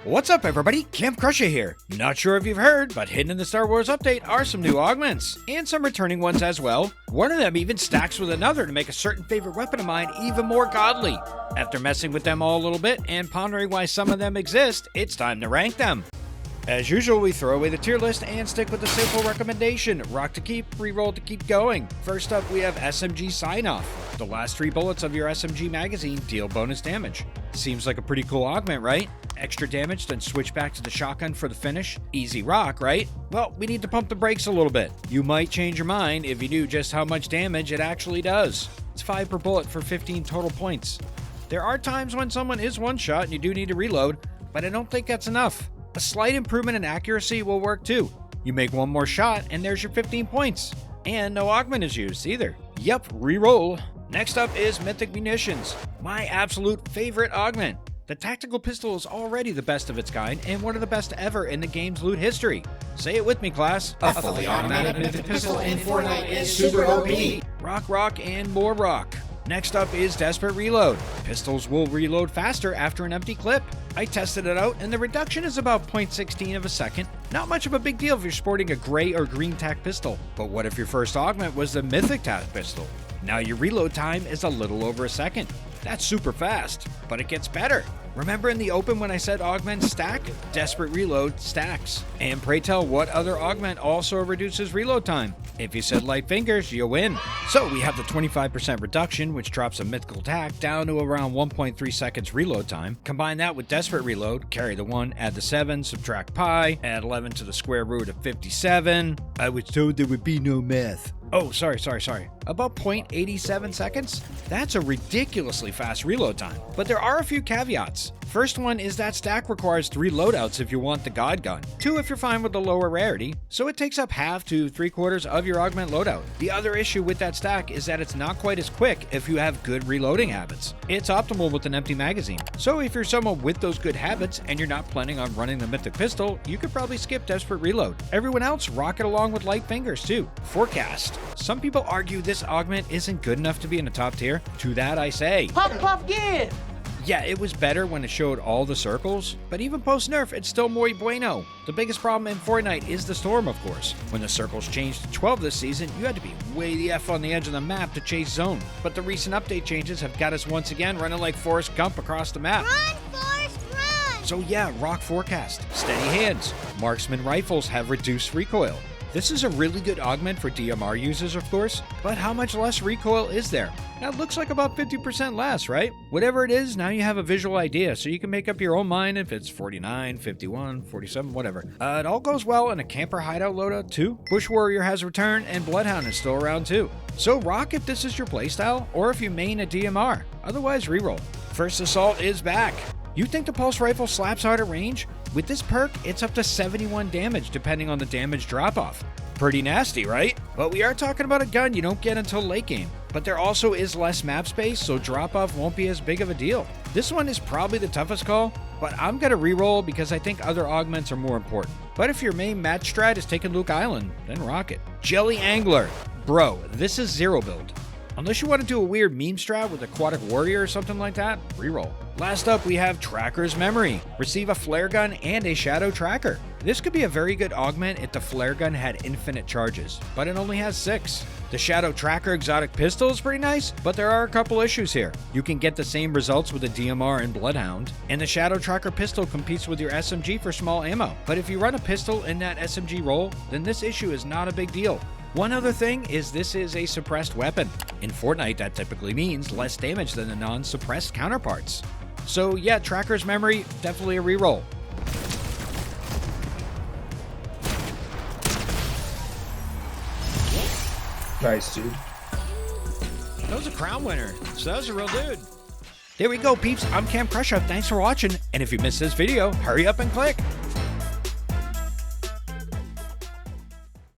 What's up everybody, Camp Crusher here. Not sure if you've heard, but hidden in the Star Wars update are some new augments, and some returning ones as well. One of them even stacks with another to make a certain favorite weapon of mine even more godly. After messing with them all a little bit and pondering why some of them exist, it's time to rank them. As usual, we throw away the tier list and stick with the simple recommendation: rock to keep, reroll to keep going. First up, we have SMG Sign-Off. The last 3 bullets of your SMG magazine deal bonus damage. Seems like a pretty cool augment, right? Extra damage, then switch back to the shotgun for the finish. Easy rock, right? Well, we need to pump the brakes a little bit. You might change your mind if you knew just how much damage it actually does. It's 5 per bullet for 15 total points. There are times when someone is one shot and you do need to reload, but I don't think that's enough. A slight improvement in accuracy will work too. You make one more shot and there's your 15 points. And no augment is used either. Yep, reroll. Next up is Mythic Munitions, my absolute favorite augment. The tactical pistol is already the best of its kind and one of the best ever in the game's loot history. Say it with me, class. A fully automatic Mythic pistol in Fortnite is super OP. Rock, rock, and more rock. Next up is Desperate Reload. Pistols will reload faster after an empty clip. I tested it out and the reduction is about 0.16 of a second. Not much of a big deal if you're sporting a gray or green tac pistol. But what if your first augment was the Mythic tac pistol? Now your reload time is a little over a second. That's super fast, but it gets better. Remember in the open when I said augments stack? Desperate Reload stacks. And pray tell, what other augment also reduces reload time? If you said light fingers, you win. So we have the 25% reduction, which drops a mythical tac down to around 1.3 seconds reload time. Combine that with Desperate Reload, carry the 1, add the 7, subtract pi, add 11 to the square root of 57. I was told there would be no math. Oh, sorry. About 0.87 seconds? That's a ridiculously fast reload time. But there are a few caveats. First one is that stack requires 3 loadouts if you want the God Gun, 2 if you're fine with the lower rarity, so it takes up half to 3/4 of your augment loadout. The other issue with that stack is that it's not quite as quick if you have good reloading habits. It's optimal with an empty magazine, so if you're someone with those good habits and you're not planning on running the Mythic pistol, you could probably skip Desperate Reload. Everyone else rock it along with light fingers too. Forecast. Some people argue this augment isn't good enough to be in the top tier. To that I say, Puff puff yeah! Yeah, it was better when it showed all the circles, but even post-nerf, it's still muy bueno. The biggest problem in Fortnite is the storm, of course. When the circles changed to 12 this season, you had to be way the F on the edge of the map to chase zone. But the recent update changes have got us once again running like Forrest Gump across the map. Run, Forrest, run! So yeah, rock forecast. Steady hands. Marksman rifles have reduced recoil. This is a really good augment for DMR users, of course, but how much less recoil is there? That looks like about 50% less, right? Whatever it is, now you have a visual idea, so you can make up your own mind if it's 49, 51, 47, whatever. It all goes well in a camper hideout loadout too. Bush Warrior has returned, and Bloodhound is still around too. So rock if this is your playstyle, or if you main a DMR. Otherwise, reroll. First Assault is back. You think the pulse rifle slaps hard at range? With this perk, it's up to 71 damage depending on the damage drop-off. Pretty nasty, right? But we are talking about a gun you don't get until late game. But there also is less map space, so drop-off won't be as big of a deal. This one is probably the toughest call, but I'm gonna reroll because I think other augments are more important. But if your main match strat is taking Luke Island, then rock it. Jelly Angler. Bro, this is zero build. Unless you want to do a weird meme strat with Aquatic Warrior or something like that, reroll. Last up, we have Tracker's Memory. Receive a flare gun and a shadow tracker. This could be a very good augment if the flare gun had infinite charges, but it only has 6. The shadow tracker exotic pistol is pretty nice, but there are a couple issues here. You can get the same results with a DMR and Bloodhound, and the shadow tracker pistol competes with your SMG for small ammo. But if you run a pistol in that SMG role, then this issue is not a big deal. One other thing is this is a suppressed weapon. In Fortnite, that typically means less damage than the non-suppressed counterparts. So yeah, Tracker's Memory, definitely a reroll. Nice, dude. That was a crown winner, so that was a real dude. There we go, peeps. I'm Camp Crusher. Thanks for watching. And if you missed this video, hurry up and click.